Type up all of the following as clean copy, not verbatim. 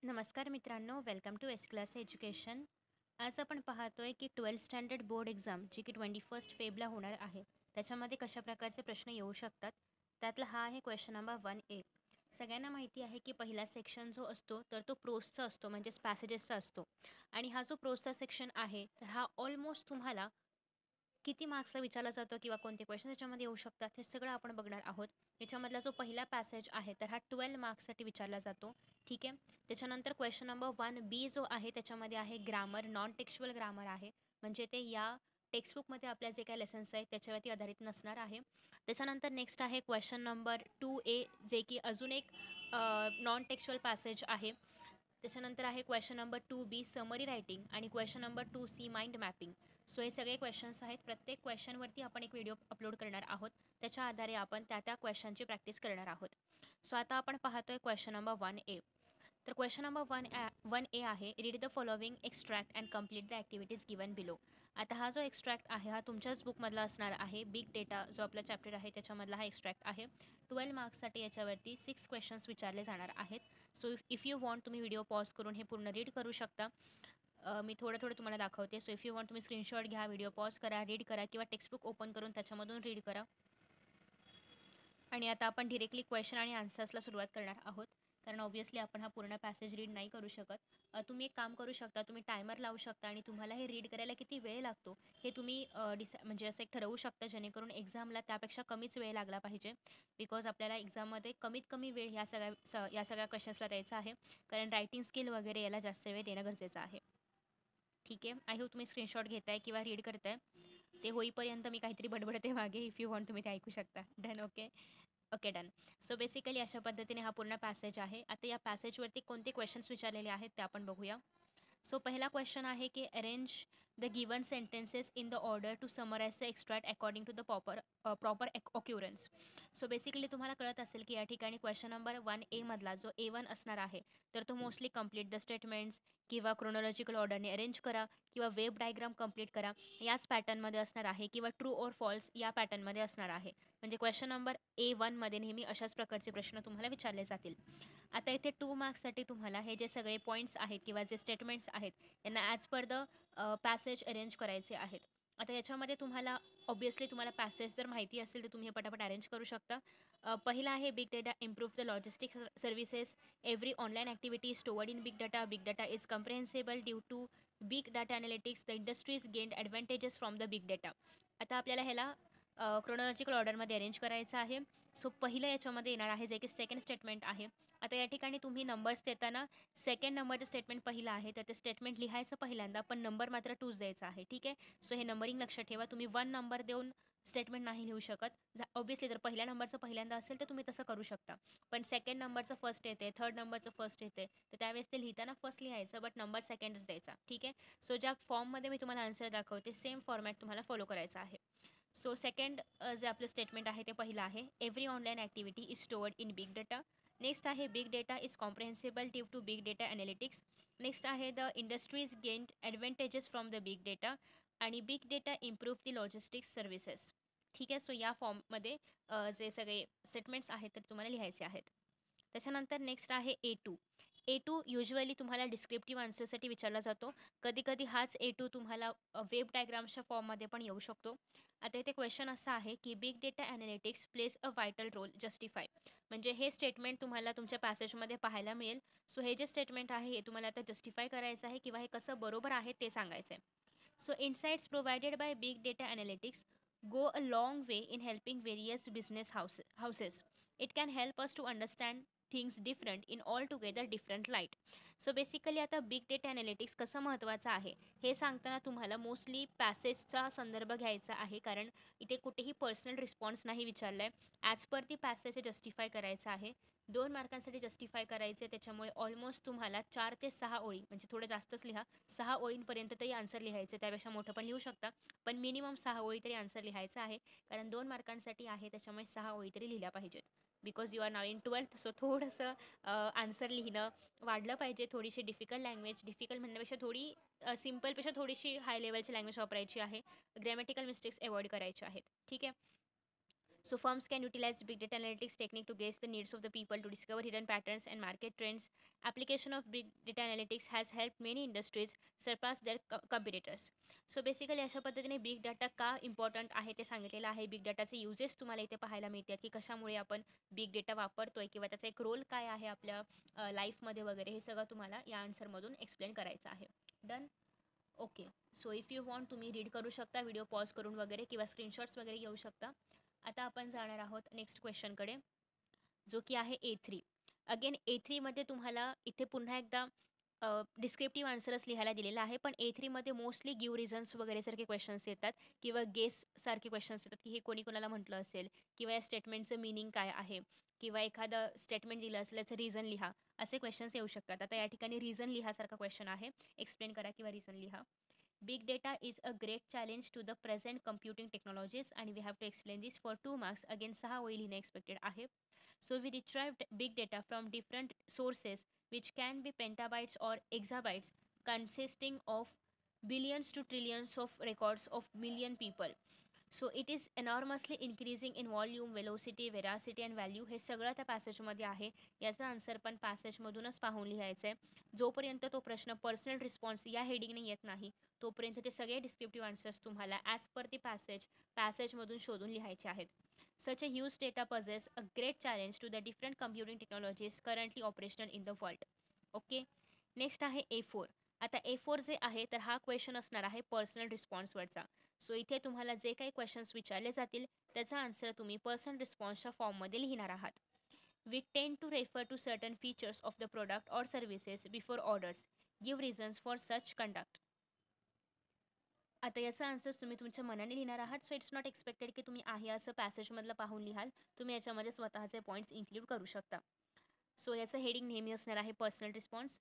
नमस्कार मित्रांनो, welcome to S class education. आज आपण पाहतोय की 12th स्टँडर्ड बोर्ड एक्झाम जी की 21 फेबला होणार आहे, त्याच्यामध्ये कशा प्रकारचे प्रश्न येऊ शकतात. त्यातला हा आहे क्वेश्चन नंबर 1A. सगळ्यांना माहिती आहे की पहिला सेक्शन जो असतो तर तो प्रोजचा असतो, म्हणजेच पॅसेजेसचा असतो. आणि हा जो प्रोजचा सेक्शन आहे तर हा ऑलमोस्ट तुम्हाला किती मार्क्सला विचारला जातो किंवा कोणते क्वेश्चन त्याच्यामध्ये येऊ शकतात हे सगळं आपण बघणार आहोत. याच्यामधला जो पहिला पॅसेज आहे तर हा 12 मार्क्ससाठी विचारला जातो. ठीक आहे. त्याच्यानंतर क्वेश्चन नंबर 1B जो आहे त्याच्यामध्ये आहे ग्रामर, नॉन टेक्स्चुअल ग्रामर आहे. म्हणजे ते या टेक्स्टबुकमध्ये आपल्या जे काही लेसन्स आहेत त्याच्यावरती आधारित नसणार आहे. त्याच्यानंतर नेक्स्ट आहे क्वेश्चन नंबर 2A, जे की अजून एक नॉन टेक्स्चुअल पॅसेज आहे. त्याच्यानंतर आहे question number 2B summary writing आणि question number 2C mind mapping. So हे सगळे क्वेश्चन्स आहेत. प्रत्येक क्वेश्चनवरती आपण एक व्हिडिओ अपलोड करणार आहोत. त्याच्या आधारे आपण त्या क्वेश्चनची प्रॅक्टिस करणार आहोत. सो आता आपण पाहतोय क्वेश्चन नंबर 1A. तर क्वेश्चन नंबर 1A आहे, read the following extract and complete the activities given below. आता हा जो एक्स्ट्रॅक्ट आहे हा तुमच्याच बुकमधला असणार आहे. बिग डेटा जो आपला चॅप्टर आहे त्याच्यामधला हा एक्स्ट्रॅक्ट आहे. 12 मार्क्ससाठी याच्यावरती 6 क्वेश्चन्स विचारले जाणार आहेत. सो इफ यू वॉन्ट तुम्ही व्हिडिओ पॉज करून हे पूर्ण रीड करू शकता. मी थोडं थोडं तुम्हाला दाखवते. सो इफ यू वॉन्ट तुम्ही स्क्रीनशॉट घ्या, व्हिडिओ पॉज करा, रीड करा किंवा टेक्स्टबुक ओपन करून त्याच्यामधून रीड करा. आणि आता आपण डिरेक्टली क्वेश्चन आणि आन्सर्सला सुरुवात करणार आहोत, कारण ऑब्व्हियसली आपण हा पूर्ण पॅसेज रीड नाही करू शकत. तुम्ही एक काम करू शकता, तुम्ही टायमर लावू शकता आणि तुम्हाला हे रीड करायला किती वेळ लागतो हे तुम्ही म्हणजे असं एक ठरवू शकता, जेणेकरून एक्झामला त्यापेक्षा कमीच वेळ लागला पाहिजे. बिकॉज आपल्याला एक्झाममध्ये कमीत कमी वेळ या सगळ्या क्वेश्चन्सला द्यायचा आहे, कारण रायटिंग स्किल वगैरे याला जास्त वेळ देणं गरजेचं आहे. ठीक आहे. आय होप तुम्ही स्क्रीनशॉट घेताय किंवा रीड करताय. ते होईपर्यंत मी काहीतरी बडबडते मागे. इफ यू वॉन्ट तुम्ही ते ऐकू शकता. Done. Okay. Okay, done. So basically अशा पद्धतीने हा पूर्ण पॅसेज आहे. आता या पॅसेजवरती कोणते क्वेश्चन्स विचारलेले आहेत ते आपण बघूया. सो पहिला क्वेश्चन आहे की arrange the given sentences in the order to summarize the extract according to the proper occurrence. So basically तुम्हाला कळत असेल की या ठिकाणी क्वेश्चन नंबर 1A मधला जो A1 असणार आहे तर तो मोस्टली कंप्लीट द स्टेटमेंट्स किंवा क्रोनॉलॉजिकल ऑर्डरने अरेंज करा किंवा वेब डायग्राम कंप्लीट करा याच पॅटर्नमध्ये असणार आहे, किंवा ट्रू ऑर फॉल्स या पॅटर्नमध्ये असणार आहे. म्हणजे क्वेश्चन नंबर A1मध्ये नेहमी अशाच प्रकारचे प्रश्न तुम्हाला विचारले जातील. आता इथे 2 मार्क्ससाठी तुम्हाला हे जे सगळे पॉईंट्स आहेत किंवा जे स्टेटमेंट्स आहेत यांना as per the passage arrange करायचे आहेत. आता याच्यामध्ये तुम्हाला ऑब्व्हियसली तुम्हाला पॅसेज जर माहिती असेल तर तुम्ही हे पटापट अरेंज करू शकता. पहिला आहे big data improve the logistic services. Every online activity stored in big data. Big data is comprehensible due to big data analytics. The industries gained advantages from the big data. आता आपल्याला ह्याला chronological ऑर्डरमध्ये arrange करायचं आहे. So पहिलं याच्यामध्ये येणार आहे जे की सेकंड स्टेटमेंट आहे. आता या ठिकाणी तुम्ही नंबर्स देताना सेकंड नंबरचं स्टेटमेंट पहिलं आहे तर ते स्टेटमेंट लिहायचं पहिल्यांदा, पण नंबर मात्र 2च द्यायचा आहे. ठीक आहे. सो हे नंबरिंग लक्षात ठेवा. तुम्ही 1 नंबर देऊन स्टेटमेंट नाही लिहू शकत. ऑब्व्हियसली जर पहिल्या नंबरचं पहिल्यांदा असेल तर तुम्ही तसं करू शकता, पण सेकंड नंबरचं फर्स्ट येते, थर्ड नंबरचं फर्स्ट येते, तर त्यावेळेस ते लिहिताना फर्स्ट लिहायचं, बट नंबर सेकंडच द्यायचा. ठीक आहे. सो ज्या फॉर्ममध्ये मी तुम्हाला आन्सर दाखवते सेम फॉर्मॅट तुम्हाला फॉलो करायचा आहे. सो सेकंड जे आपलं स्टेटमेंट आहे ते पहिलं आहे, every online activity is stored in big data. Next आहे big data is comprehensible due to big data analytics. Next आहे the industries gained advantages from the big data. आणि big data improve the logistics services. ठीक आहे. So या फॉर्ममध्ये जे सगळे statements आहेत ते तुम्हाला लिहायचे आहेत. त्याच्यानंतर नेक्स्ट आहे A2. A2 युजली तुम्हाला डिस्क्रिप्टिव्ह आन्सरसाठी विचारला जातो. कधी कधी हाच A2 तुम्हाला वेब डायग्राम्सच्या फॉर्ममध्ये पण येऊ शकतो. आता इथे क्वेश्चन असा आहे की बिग डेटा ॲनालिटिक्स प्लेस अ व्हायटल रोल, जस्टिफाय. म्हणजे हे स्टेटमेंट तुम्हाला तुमच्या पॅसेजमध्ये पाहायला मिळेल. सो हे जे स्टेटमेंट आहे हे तुम्हाला आता जस्टिफाय करायचं आहे किंवा हे कसं बरोबर आहे ते सांगायचं आहे. So insights provided bye big data analytics go a long way in helping various business houses. It can help us to understand things different in altogether different light. So basically आता बिग डेटा ॲनालिटिक्स कसं महत्त्वाचं आहे हे सांगताना तुम्हाला mostly पॅसेजचा संदर्भ घ्यायचा आहे, कारण इथे कुठेही पर्सनल रिस्पॉन्स नाही विचारला आहे. ॲज पर ती पॅसेज जस्टिफाय करायचं आहे. 2 मार्कांसाठी जस्टिफाय करायचे, त्याच्यामुळे ऑलमोस्ट तुम्हाला 4 ते 6 ओळी, म्हणजे थोडं जास्तच लिहा, 6 ओळींपर्यंत तरी आन्सर लिहायचं. त्यापेक्षा मोठं पण लिहू शकता, पण मिनिमम 6 ओळी तरी आन्सर लिहायचं आहे, कारण 2 मार्कांसाठी आहे त्याच्यामुळे 6 ओळी तरी लिहिल्या पाहिजेत. Because you are now in 12th. So थोडंसं आन्सर लिहिणं वाढलं पाहिजे. थोडीशी डिफिकल्ट लँग्वेज, डिफिकल्ट म्हणण्यापेक्षा थोडी सिम्पलपेक्षा थोडीशी हाय लेवलची लँग्वेज वापरायची आहे. ग्रॅमॅटिकल मिस्टेक्स अवॉइड करायचे आहेत. ठीक आहे. So firms can utilize big data analytics technique to gauge the needs of the people, to discover hidden patterns and market trends. Application of big data analytics has helped many industries surpass their competitors. So basically अशा पद्धतीने big data का important आहे ते सांगितलेलं आहे. Big डाटाचे uses तुम्हाला इथे पाहायला मिळतात की कशामुळे आपण बिग डेटा वापरतोय किंवा त्याचा एक रोल काय आहे आपल्या लाईफमध्ये वगैरे, हे सगळं तुम्हाला या आन्सरमधून एक्सप्लेन करायचं आहे. Done. Okay. So if you want तुम्ही रीड करू शकता, व्हिडिओ पॉज करून वगैरे, किंवा स्क्रीनशॉट्स वगैरे घेऊ शकता. आता आपण जाणार आहोत नेक्स्ट क्वेश्चनकडे, जो की आहे A3. अगेन A3मध्ये तुम्हाला इथे पुन्हा एकदा डिस्क्रिप्टिव्ह आन्सरच लिहायला दिलेला आहे, पण A3मध्ये मोस्टली गिव रिझन्स वगैरे सारखे क्वेश्चन्स येतात किंवा गेस सारखे क्वेश्चन्स येतात की हे कोणी कोणाला म्हटलं असेल, किंवा या स्टेटमेंटचं मिनिंग काय आहे, किंवा एखादं स्टेटमेंट दिलं असेल याचं रिझन लिहा, असे क्वेश्चन्स येऊ शकतात. आता या ठिकाणी रिझन लिहासारखा क्वेश्चन आहे, एक्सप्लेन करा किंवा रिझन लिहा. Big data is a great challenge to the present computing technologies and we have to explain this for 2 marks. Again 6 ओळी लिहिणे expected आहे. So we retrieved big data from different sources which can be petabytes or exabytes, consisting of billions to trillions of records of million people. So it is enormously increasing in volume, velocity, veracity and value. हे सगळं त्या पॅसेजमध्ये आहे. याचा answer पण पॅसेजमधूनच पाहून लिहायचं आहे. जोपर्यंत तो प्रश्न पर्सनल रिस्पॉन्स या हेडिंगने येत नाही तोपर्यंत ते सगळे डिस्क्रिप्टिव्ह आन्सर्स तुम्हाला ॲज पर दी पॅसेजमधून शोधून लिहायचे आहेत. Such a huge data poses a great challenge to the different computing technologies currently operational in the world. Okay. Next आहे A4. आता A4 जे आहे तर हा क्वेश्चन असणार आहे पर्सनल रिस्पॉन्सवरचा. सो इथे तुम्हाला जे काही क्वेश्चन्स विचारले जातील त्याचा आन्सर तुम्ही पर्सनल रिस्पॉन्सच्या फॉर्ममध्ये लिहिणार आहात. We tend to refer to certain features of the product or services before orders. Give reasons for such conduct. आता याचा आन्सर तुम्ही तुमच्या मनाने लिहिणार आहात. सो इट्स नॉट एक्सपेक्टेड की तुम्ही आहे असं पॅसेजमधलं पाहून लिहाल. तुम्ही याच्यामध्ये स्वतःचे पॉईंट्स इन्क्लूड करू शकता. सो याचं हेडिंग नेहमी असणार आहे personal response.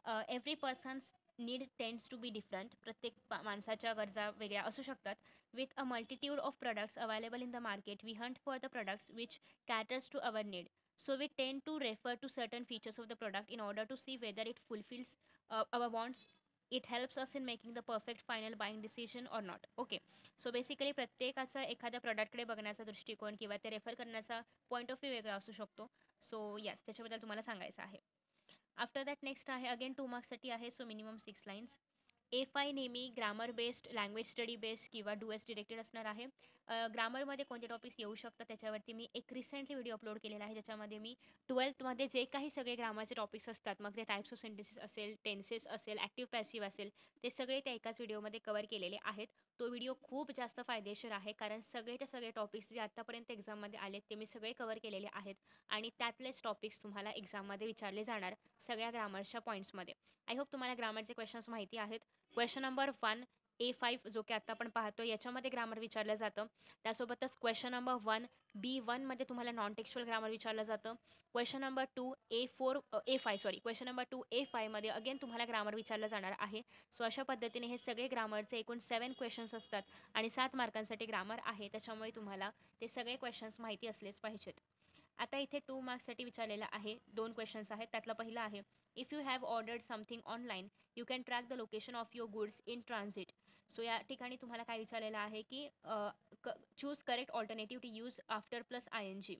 Every persons need tends to be different. प्रत्येक माणसाच्या गरजा वेगळ्या असू शकतात. With a multitude of products available in the market we hunt for the products which caters to our need. So we tend to refer to certain features of the product in order to see whether it fulfills our wants. It helps us in making the perfect final buying decision or not. Okay. So basically प्रत्येकाचा एखाद्या प्रॉडक्टकडे बघण्याचा दृष्टिकोन किंवा ते refer करण्याचा point of view वेगळा असू शकतो. सो यस, त्याच्याबद्दल तुम्हाला सांगायचं आहे. आफ्टर दॅट नेक्स्ट आहे अगेन 2 मार्क्ससाठी आहे. So minimum 6 lines. A5 नेहमी grammar based, language study based किंवा डूएस डिरेक्टेड असणार आहे. ग्रामरमध्ये कोणते टॉपिक्स येऊ शकतात त्याच्यावरती मी एक रिसेंटली व्हिडिओ अपलोड केलेला आहे, ज्याच्यामध्ये मी 12th जे काही सगळे ग्रामरचे टॉपिक्स असतात, मग ते टाईप्स ऑफ सेंटेन्सेस असेल, टेन्सेस असेल, ॲक्टिव्ह पॅसिव्ह असेल, ते सगळे त्या एकाच व्हिडिओमध्ये कवर केलेले आहेत. तो व्हिडिओ खूप जास्त फायदेशीर आहे, कारण सगळेच्या सगळे टॉपिक्स जे आत्तापर्यंत एक्झाममध्ये आलेत ते मी सगळे कवर केलेले आहेत आणि त्यातलेच टॉपिक्स तुम्हाला एक्झाममध्ये विचारले जाणार सगळ्या ग्रामरच्या पॉईंट्समध्ये. आय होप तुम्हाला ग्रामरचे क्वेश्चन्स माहिती आहेत. क्वेश्चन नंबर 1 A5 जो की आत्ता आपण पाहतो याच्यामध्ये ग्रामर विचारलं जातं. त्यासोबतच क्वेश्चन नंबर 1 B1मध्ये तुम्हाला नॉन टेक्स्च्युअल ग्रामर विचारलं जातं. क्वेश्चन नंबर 2 क्वेश्चन नंबर 2 A5मध्ये अगेन तुम्हाला ग्रामर विचारलं जाणार आहे. सो अशा पद्धतीने हे सगळे ग्रामरचे एकूण 7 क्वेश्चन्स असतात आणि 7 मार्कांसाठी ग्रामर आहे, त्याच्यामुळे तुम्हाला ते सगळे क्वेश्चन्स माहिती असलेच पाहिजेत. आता इथे 2 मार्क्ससाठी विचारलेलं आहे. 2 क्वेश्चन्स आहेत. त्यातला पहिला आहे, if you have ordered something online you can track the location of your goods in transit. So या ठिकाणी तुम्हाला काय विचारलेलं आहे की choose correct alternative to use after plus ING.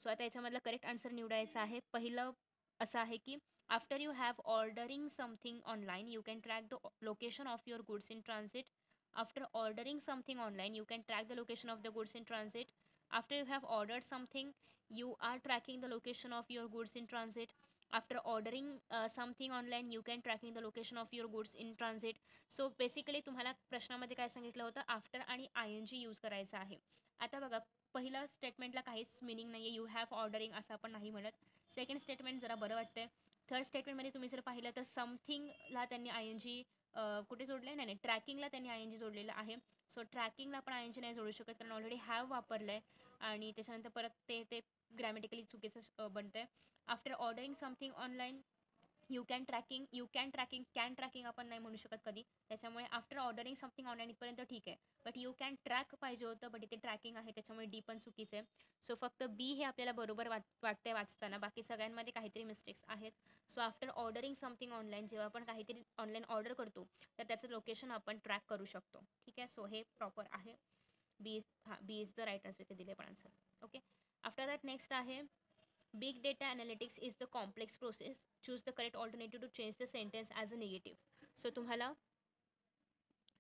So आता याच्यामधलं करेक्ट आन्सर निवडायचं आहे. पहिलं असं आहे की after you have ordering something online you can track the location of your goods in transit. After ordering something online you can track the location of the goods in transit. After you have ordered something you are tracking the location of your goods in transit. After ordering something online you can tracking the location of your goods in transit. So basically तुम्हाला प्रश्नामध्ये काय सांगितलं होतं, after आणि ING use करायचं आहे. आता बघा, पहिल्या स्टेटमेंटला काहीच मिनिंग नाही आहे, यू हॅव ऑर्डरिंग असं आपण नाही म्हणत. सेकंड स्टेटमेंट जरा बरं वाटतंय. थर्ड स्टेटमेंटमध्ये तुम्ही जर पाहिलं तर समथिंगला त्यांनी ING कुठे जोडलं नाही, ट्रॅकिंगला त्यांनी ING जोडलेलं आहे. सो ट्रॅकिंगला पण ING नाही जोडू शकत कारण ऑलरेडी हॅव वापरलं आहे आणि त्याच्यानंतर परत ते ग्रॅमॅटिकली चुकीचं बनतं आहे. After ordering something online can tracking आपण नाही म्हणू शकत कधी, त्याच्यामुळे आफ्टर ऑर्डरिंग समथिंग ऑनलाईन इथपर्यंत ठीक आहे, बट यू कॅन ट्रॅक पाहिजे होतं, बट इथे ट्रॅकिंग आहे त्याच्यामुळे डी पण चुकीचं आहे. सो फक्त बी हे आपल्याला बरोबर वाटतंय वाचताना, बाकी सगळ्यांमध्ये काहीतरी मिस्टेक्स आहेत. So after ordering something online जेव्हा आपण काहीतरी ऑनलाईन ऑर्डर करतो तर त्याचं लोकेशन आपण ट्रॅक करू शकतो. ठीक आहे, सो हे प्रॉपर आहे. B is the right answer ते दिले पण answer. Okay. After that next आहे big data analytics is the complex process. Choose the correct alternative to change the sentence as a negative. So तुम्हाला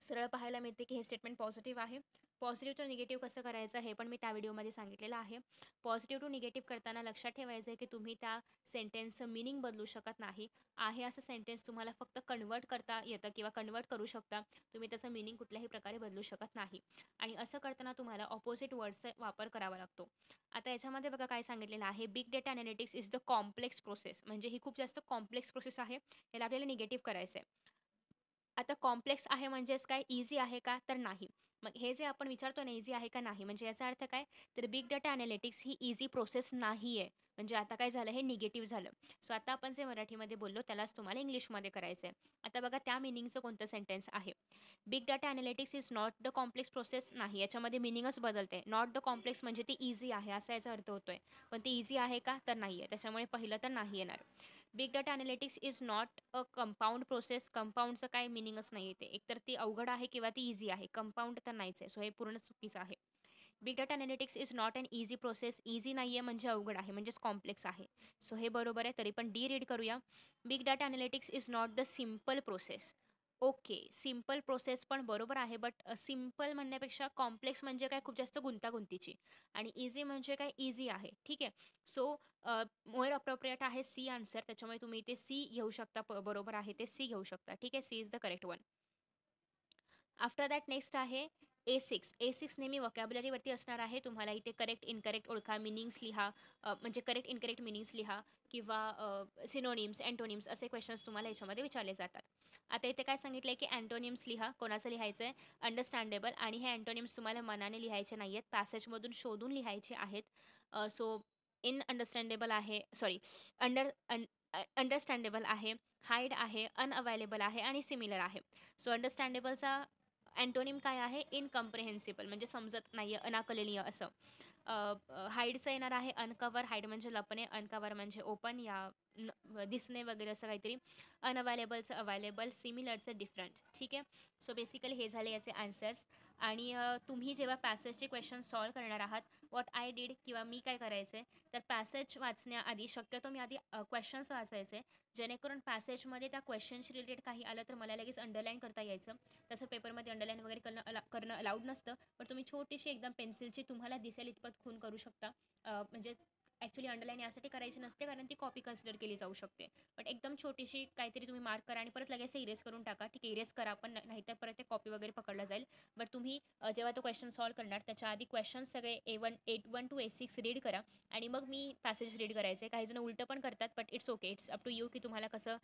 सरळ पाहायला मिळते की हे स्टेटमेंट पॉझिटिव्ह आहे. पॉझिटिव्ह टू निगेटिव्ह कसं करायचं हे पण मी त्या व्हिडिओमध्ये सांगितलेलं आहे. पॉझिटिव्ह टू निगेटिव्ह करताना लक्षात ठेवायचं आहे की तुम्ही त्या सेंटेन्सचं मिनिंग बदलू शकत नाही. आहे असं सेंटेन्स तुम्हाला फक्त कन्वर्ट करता येतं किंवा कन्वर्ट करू शकता. तुम्ही त्याचं मिनिंग कुठल्याही प्रकारे बदलू शकत नाही. आणि असं करताना तुम्हाला ऑपोजिट वर्ड्सचा वापर करावा लागतो. आता याच्यामध्ये बघा काय सांगितलेलं आहे, big data analytics is the complex process. म्हणजे ही खूप जास्त कॉम्प्लेक्स प्रोसेस आहे. याला आपल्याला निगेटिव्ह करायचं आहे. आता कॉम्प्लेक्स आहे म्हणजेच काय, इझी आहे का, तर नाही. मग हे जे आपण विचारतो ना, इझी आहे का नाही, म्हणजे याचा अर्थ काय, तर बिग डाटा अनालिटिक्स ही इझी प्रोसेस नाही आहे. म्हणजे आता काय झालं, हे निगेटिव्ह झालं. सो आता आपण जे मराठीमध्ये बोललो त्यालाच तुम्हाला इंग्लिशमध्ये करायचं आहे. आता बघा त्या मिनिंगचं कोणतं सेंटेन्स आहे. Big data analytics is not the complex process. नाही, याच्यामध्ये मिनिंगच बदलते. नॉट द कॉम्प्लेक्स म्हणजे ती इझी आहे असा याचा अर्थ होतोय. पण ती इझी आहे का, तर नाही आहे. त्याच्यामुळे पहिलं तर नाही येणार. Big data analytics is not a compound process. कंपाऊंडचं काय मिनिंगच नाही येते. एकतर ती अवघड आहे किंवा ती इझी आहे. कंपाऊंड तर नाहीच आहे. सो हे पूर्ण चुकीचं आहे. Big data analytics is not an easy process. Easy नाही आहे म्हणजे अवघड आहे म्हणजेच कॉम्प्लेक्स आहे. सो हे बरोबर आहे. तरी पण डी रीड करूया. Big data analytics is not the simple process. Okay, simple process पण बरोबर आहे. बट सिम्पल म्हणण्यापेक्षा कॉम्प्लेक्स म्हणजे काय, खूप जास्त गुंतागुंतीची. आणि इझी म्हणजे काय, इझी आहे. ठीक आहे. सो मोर अप्रोप्रिएट आहे सी आन्सर. त्याच्यामुळे तुम्ही इथे सी घेऊ शकता. बरोबर आहे ते सी घेऊ शकता. ठीक आहे. C is the correct one. After that next आहे A6. A6 नेहमी वोकॅब्युलरीवरती असणार आहे. तुम्हाला इथे करेक्ट इनकरेक्ट ओळखा, मिनिंग्स लिहा. म्हणजे करेक्ट इनकरेक्ट मिनिंग्स लिहा किंवा सिनोनिम्स, अँटोनिम्स असे क्वेश्चन्स तुम्हाला याच्यामध्ये विचारले जातात. आता इथे काय सांगितलं आहे की अँटोनिम्स लिहा. कोणाचं लिहायचं आहे, अंडरस्टँडेबल. आणि हे अँटोनिम्स तुम्हाला मनाने लिहायचे नाही आहेत, पॅसेजमधून शोधून लिहायचे आहेत. सो इन अंडरस्टँडेबल आहे, सॉरी, अंडर अंडरस्टँडेबल आहे, हाईड आहे, अनअवेलेबल आहे आणि सिमिलर आहे. सो अंडरस्टँडेबलचा अँटोनिम काय आहे, इनकम्प्रेहेन्सिबल म्हणजे समजत नाही आहे, अनाकलनीय असं. हाईडचं येणार आहे अनकवर. हाईड म्हणजे लपणे, अनकवर म्हणजे ओपन या दिसणे वगैरे असं काहीतरी. अनअवेलेबलचं अवेलेबल, सिमिलरचं डिफरंट. ठीक आहे. सो बेसिकली हे झाले याचे आन्सर्स. आणि तुम्ही जेव्हा पॅसेजचे क्वेश्चन सॉल्व करणार आहात, व्हॉट आय डीड किंवा मी काय करायचं आहे, तर पॅसेज वाचण्याआधी शक्यतो मी आधी क्वेश्चन्स वाचायचे, जेणेकरून पॅसेजमध्ये त्या क्वेश्चनशी रिलेटेड काही आलं तर मला लगेच अंडरलाईन करता यायचं. तसं पेपरमध्ये अंडरलाईन वगैरे करणं अलाउड नसतं. पण तुम्ही छोटीशी एकदम पेन्सिलची तुम्हाला दिसेल इतपत खून करू शकता. म्हणजे ॲक्च्युली अंडरलाईन यासाठी करायची नसते कारण ती कॉपी कन्सिडर केली जाऊ शकते. बट एकदम छोटीशी काहीतरी तुम्ही मार्क करा आणि परत लगेच इरेज करून टाका. ठीक आहे, इरेज करा, पण नाहीतर परत ते कॉपी वगैरे पकडलं जाईल. बट तुम्ही जेव्हा तो क्वेश्चन सॉल्व करणार त्याच्या आधी क्वेश्चन सगळे A1 टू A6 रीड करा आणि मग मी पॅसेज रीड करायचे. काही जण उलटं पण करतात, but it's okay, it's up to you की तुम्हाला कसं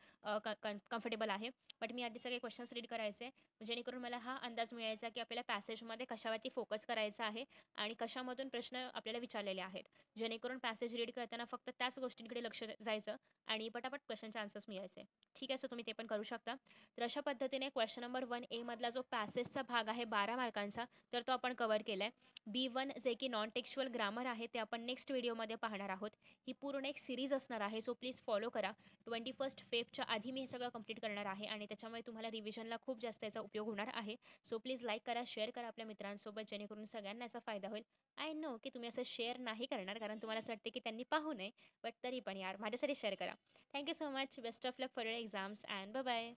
कम्फर्टेबल आहे. बट मी आधी सगळे क्वेश्चन्स रीड करायचे, जेणेकरून मला हा अंदाज मिळायचा की आपल्याला पॅसेजमध्ये कशावरती फोकस करायचा आहे आणि कशामधून प्रश्न आपल्याला विचारलेले आहेत. जेणेकरून पॅसेज रीड करताना फक्त त्याच गोष्टींकडे लक्ष जायचं आणि पटापट क्वेश्चनचे आन्सर्स मिळायचे. ठीक आहे. सो तुम्ही ते पण करू शकता. तर अशा पद्धतीने क्वेश्चन नंबर 1A मधला जो पॅसेजचा भाग आहे 12 मार्कांचा, तर तो आपण कव्हर केला आहे. B1 जे की नॉन टेक्स्चुअल ग्रामर आहे ते आपण नेक्स्ट व्हिडिओमध्ये पाहणार आहोत. ही पूर्ण एक सिरीज असणार आहे. सो प्लीज फॉलो करा. 21 फेबच्या आधी मी हे सगळं कंप्लीट करणार आहे आणि त्याच्यामुळे तुम्हाला रिव्हिजनला खूप जास्त याचा उपयोग होणार आहे. सो प्लीज लाईक करा, शेअर करा आपल्या मित्रांसोबत, जेणेकरून सगळ्यांना याचा फायदा होईल. आय नो की तुम्ही असं शेअर नाही करणार कारण तुम्हाला असं वाटते की त्यांनी पाहू नये, बट तरी पण यार माझ्यासाठी शेअर करा. Thank you so much. Best of luck for your exams and bye bye.